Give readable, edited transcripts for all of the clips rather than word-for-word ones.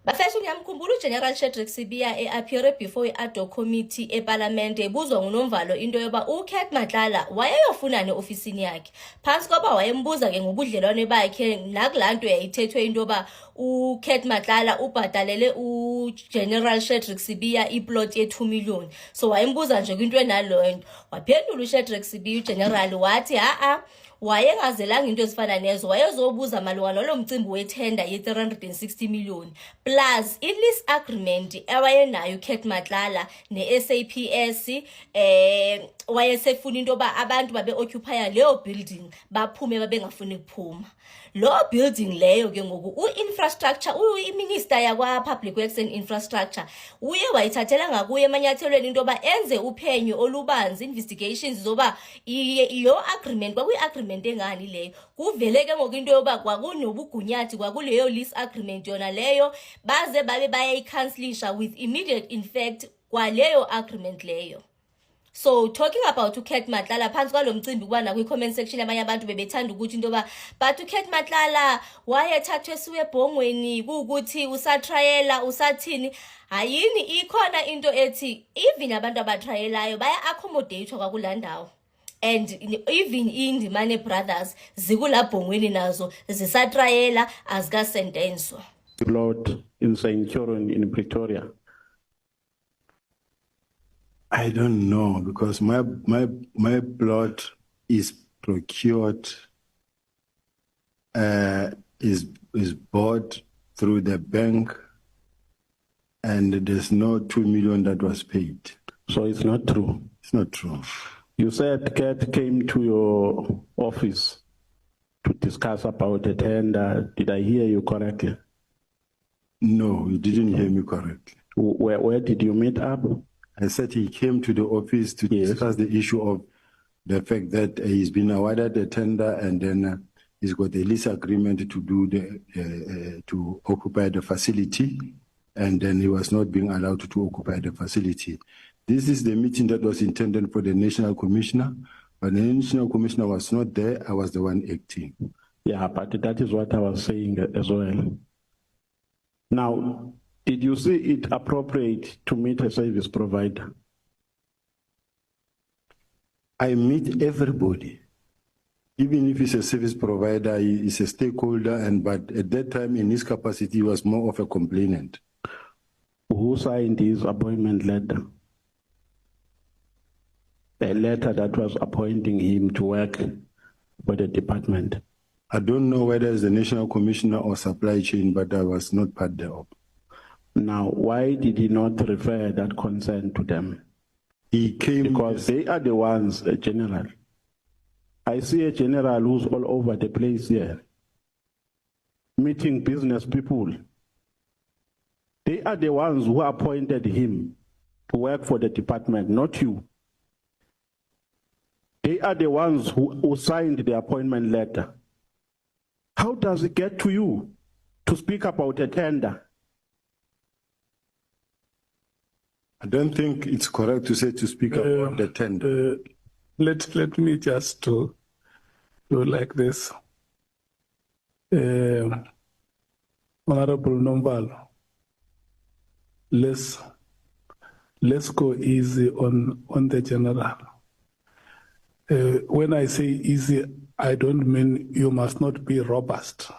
Bafethu ngiyamkhumbula uGeneral Shadrick Sibiya appear before i-ADO committee eParliament ebuzwa nguNomvalo into yoba uCat Matlala wayeyofunani ofisini yakhe. Phansi kwaba wayembuza ke ngobudlelwane bakhe nakulanto yayithethwe into yoba uCat Matlala ubhadalele uGeneral Shadrick Sibiya iplot ye2 million. So wayembuza nje kwinto enaloyo. Waphendula uShadrick Sibiya uGeneral wathi wayengazelanga into ezifana nezo, wayezobuza malunga nalo mcimbi wethenda ye360 million plus i-lease agreement awayenayo uCat Matlala ne-SAPS wayesefuna into yoba abantu babe-occupya leyo building baphume babengafuni kuphuma. Lo building leyo ke ngoku u-infrastructure uyiminister yakwa-Public Works and Infrastructure uye wayithathela ngakuye emanyathelweni into yoba enze uphenyo olubanzi, investigations zoba iyo agreement kwakuyi-agreement engani leyo. Kuvele ke ngoku into yoba kwakunobugunyathi kwakuleyo lease agreement yona leyo baze babe bayayikhansilisha with immediate effect kwaleyo agreement leyo. So talking about uCat Matlala phansi kwalo mcimbi kuba nakwi-comment section abanye abantu bebethanda ukuthi into yoba but uCat Matlala wayethathwe siwe ebhongweni ukuthi usatrayela usathini. Hayini ikhona into ethi even abantu abatrayelayo baya-accommodatewa kwakulandawo. And even iNdimane brothers zikulabhongweni nazo zisatrayela azikasentenswa. Lord in St. John in Pretoria. I don't know, because my plot is procured, is bought through the bank, and there's no 2 million that was paid. So it's not true. It's not true. You said Cat came to your office to discuss about a tender. Did I hear you correctly? No, you didn't hear me correctly. Where did you meet up? I said he came to the office to discuss the issue of the fact that he's been awarded a tender and then he's got a lease agreement to do to occupy the facility, and then he was not being allowed to occupy the facility. This is the meeting that was intended for the National Commissioner, but the National Commissioner was not there. I was the one acting. Yeah, but that is what I was saying as well. Now, did you see it appropriate to meet a service provider? I meet everybody. Even if he's a service provider, he is a stakeholder, but at that time in his capacity, he was more of a complainant. Who signed his appointment letter? A letter that was appointing him to work for the department. I don't know whether it's the National Commissioner or supply chain, but I was not part thereof. Now, why did he not refer that concern to them? He came because they are the ones, a general. I see a general who's all over the place here, meeting business people. They are the ones who appointed him to work for the department, not you. They are the ones who signed the appointment letter. How does it get to you to speak about a tender? I don't think it's correct to say to speak about the tender. Let me just do like this. Honorable Nomvalo, let's go easy on the general. When I say easy, I don't mean you must not be robust.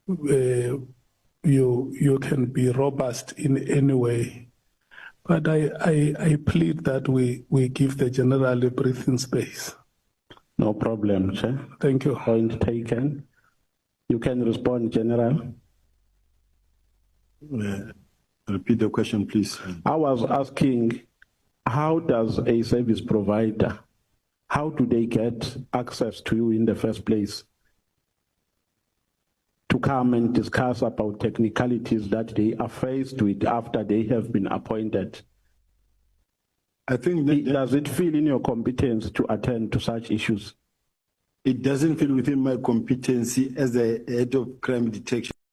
You can be robust in any way. But I plead that we give the general a breathing space. No problem, Chair. Thank you. Point taken. You can respond, General. Repeat the question, please. I was asking, how does a service provider, how do they get access to you in the first place? To come and discuss about technicalities that they are faced with after they have been appointed. I think does it feel in your competence to attend to such issues? It doesn't feel within my competency as the head of crime detection.